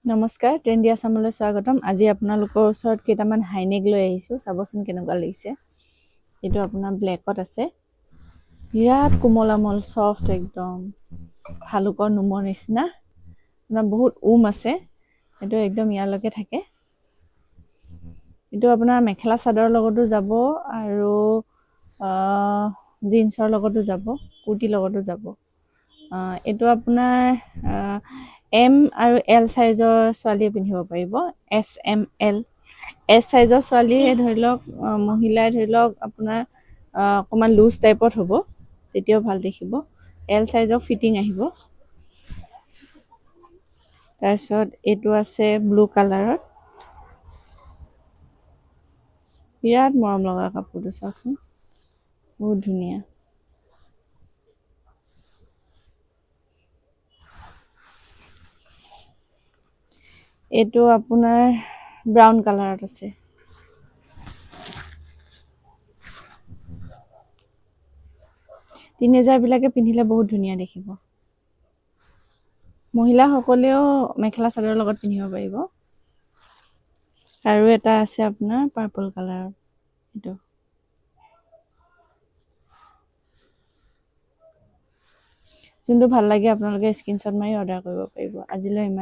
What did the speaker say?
নমস্কাৰ, ট্ৰেণ্ডি আছামলৈ স্বাগতম। আজি আপোনালোকৰ ওচৰত কেইটামান হাইনেক লৈ আহিছোঁ, চাবচোন কেনেকুৱা লাগিছে। এইটো আপোনাৰ ব্লেকত আছে, বিৰাট কোমল চফ্ট, একদম ভালুকৰ নোমৰ নিচিনা। আপোনাৰ বহুত আছে, এইটো একদম ইয়ালৈকে থাকে। এইটো আপোনাৰ মেখেলা চাদৰৰ লগতো যাব আৰু জিন্সৰ লগতো যাব, কুৰ্তিৰ লগতো যাব। এইটো আপোনাৰ M আৰু L সাইজৰ ছোৱালীয়ে পিন্ধিব পাৰিব। S, M, L। S সাইজৰ ছোৱালীয়ে ধৰি লওক, মহিলাই ধৰি লওক আপোনাৰ অকণমান লুজ টাইপত হ'ব, তেতিয়াও ভাল দেখিব। L সাইজৰ ফিটিং আহিব। তাৰপিছত এইটো আছে ব্লু কালাৰত, বিৰাট মৰম লগা কাপোৰটো, চাওকচোন বহুত ধুনীয়া। এইটো আপোনাৰ ব্ৰাউন কালাৰত আছে। টিনেজাৰবিলাকে পিন্ধিলে বহুত ধুনীয়া দেখিব। মহিলাসকলেও মেখেলা চাদৰৰ লগত পিন্ধিব পাৰিব। আৰু এটা আছে আপোনাৰ পাৰ্পল কালাৰত, এইটো যোনটো ভাল লাগে আপোনালোকে স্ক্ৰীনশ্বট মাৰি অৰ্ডাৰ কৰিব পাৰিব। আজিলৈ ইমান।